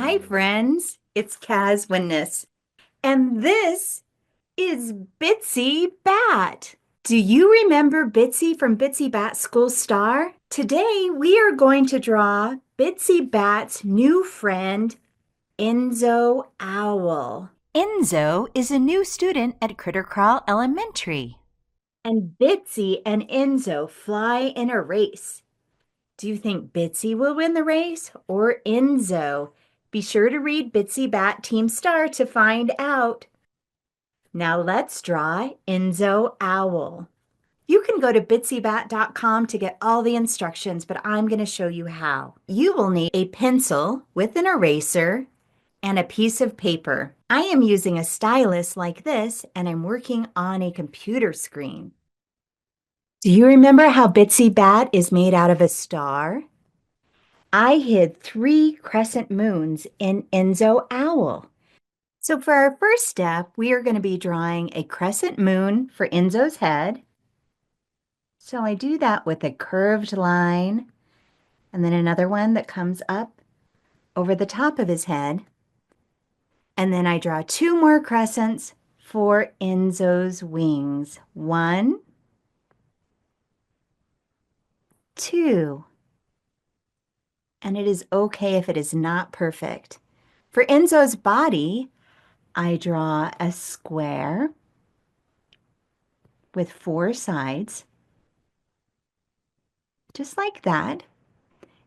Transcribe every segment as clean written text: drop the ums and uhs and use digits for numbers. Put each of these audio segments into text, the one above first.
Hi, friends. It's Kaz Windness, and this is Bitsy Bat. Do you remember Bitsy from Bitsy Bat School Star? Today, we are going to draw Bitsy Bat's new friend, Enzo Owl. Enzo is a new student at Critter Crawl Elementary. And Bitsy and Enzo fly in a race. Do you think Bitsy will win the race or Enzo? Be sure to read Bitsy Bat Team Star to find out. Now let's draw Enzo Owl. You can go to bitsybat.com to get all the instructions, but I'm going to show you how. You will need a pencil with an eraser and a piece of paper. I am using a stylus like this, and I'm working on a computer screen. Do you remember how Bitsy Bat is made out of a star? I hid 3 crescent moons in Enzo Owl. So for our first step, we are going to be drawing a crescent moon for Enzo's head. So I do that with a curved line and then another one that comes up over the top of his head. And then I draw 2 more crescents for Enzo's wings. 1, 2. And it is okay if it is not perfect. For Enzo's body, I draw a square with 4 sides, just like that.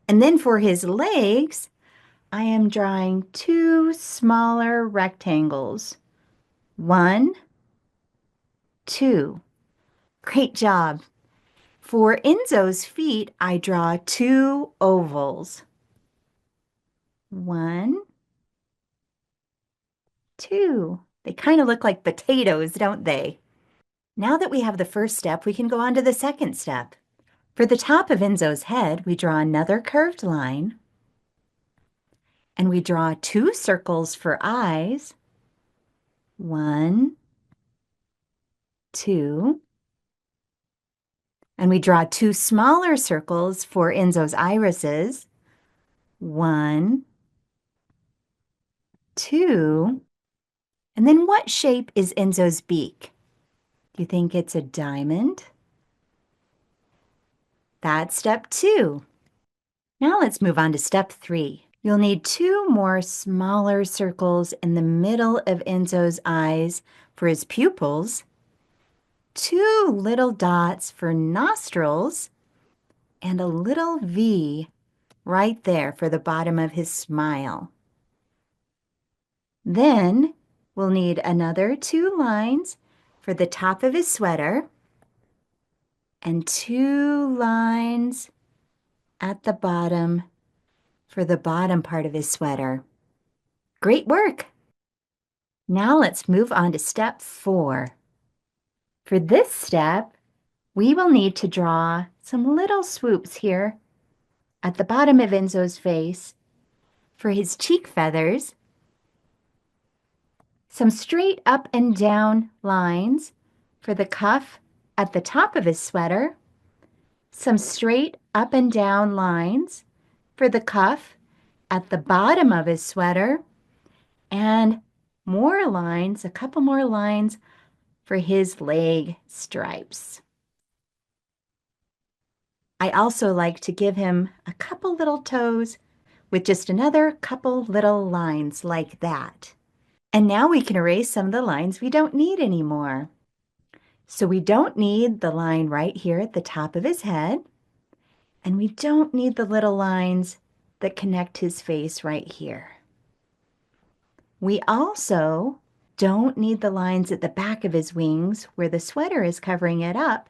And then for his legs, I am drawing 2 smaller rectangles. 1, 2. Great job. For Enzo's feet, I draw 2 ovals. 1, 2. They kind of look like potatoes, don't they? Now that we have the first step, we can go on to the second step. For the top of Enzo's head, we draw another curved line, and we draw 2 circles for eyes. 1, 2. And we draw 2 smaller circles for Enzo's irises. 1, 2. And then what shape is Enzo's beak? Do you think it's a diamond? That's step 2. Now let's move on to step 3. You'll need 2 more smaller circles in the middle of Enzo's eyes for his pupils, 2 little dots for nostrils, and a little V right there for the bottom of his smile. Then we'll need another 2 lines for the top of his sweater and 2 lines at the bottom for the bottom part of his sweater. Great work! Now let's move on to step 4. For this step, we will need to draw some little swoops here at the bottom of Enzo's face for his cheek feathers, some straight up and down lines for the cuff at the top of his sweater, some straight up and down lines for the cuff at the bottom of his sweater, and more lines, a couple more lines for his leg stripes. I also like to give him a couple little toes with just another couple little lines like that. And now we can erase some of the lines we don't need anymore. So we don't need the line right here at the top of his head, and we don't need the little lines that connect his face right here. We also don't need the lines at the back of his wings where the sweater is covering it up.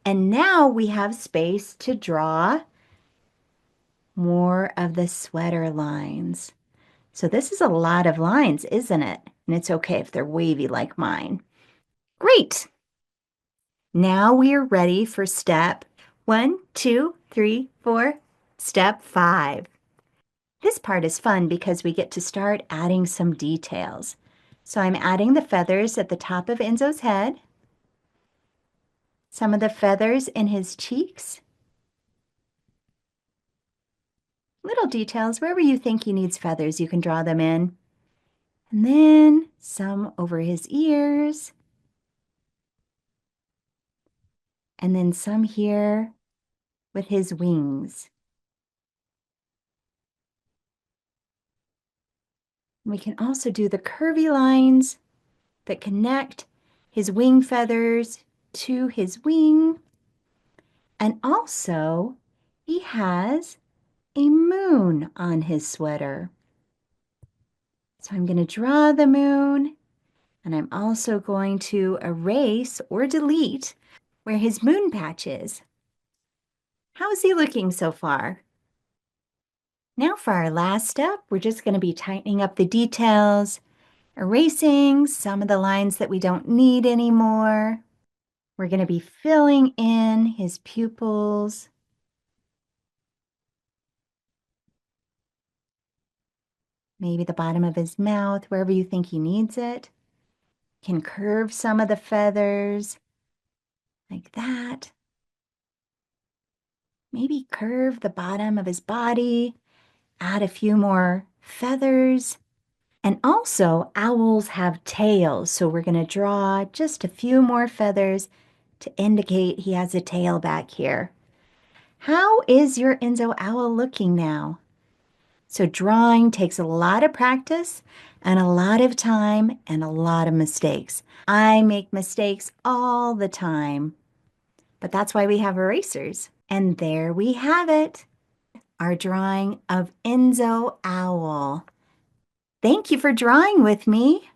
And now we have space to draw more of the sweater lines. So this is a lot of lines, isn't it? And it's okay if they're wavy like mine. Great! Now we are ready for step 1, 2, 3, 4, step 5. This part is fun because we get to start adding some details. So I'm adding the feathers at the top of Enzo's head, some of the feathers in his cheeks, Little details, wherever you think he needs feathers, you can draw them in. And then some over his ears. And then some here with his wings. We can also do the curvy lines that connect his wing feathers to his wing. And also, he has a moon on his sweater. So I'm going to draw the moon, and I'm also going to erase or delete where his moon patch is. How is he looking so far? Now for our last step, we're just going to be tightening up the details, erasing some of the lines that we don't need anymore. We're going to be filling in his pupils. Maybe the bottom of his mouth, wherever you think he needs it. Can curve some of the feathers like that. Maybe curve the bottom of his body, add a few more feathers. And also, owls have tails, so we're going to draw just a few more feathers to indicate he has a tail back here. How is your Enzo owl looking now? So drawing takes a lot of practice and a lot of time and a lot of mistakes. I make mistakes all the time, but that's why we have erasers. And there we have it, our drawing of Enzo Owl. Thank you for drawing with me.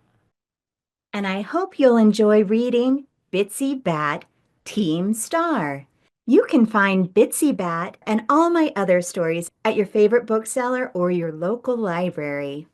And I hope you'll enjoy reading Bitsy Bat, Team Star. You can find Bitsy Bat and all my other stories at your favorite bookseller or your local library.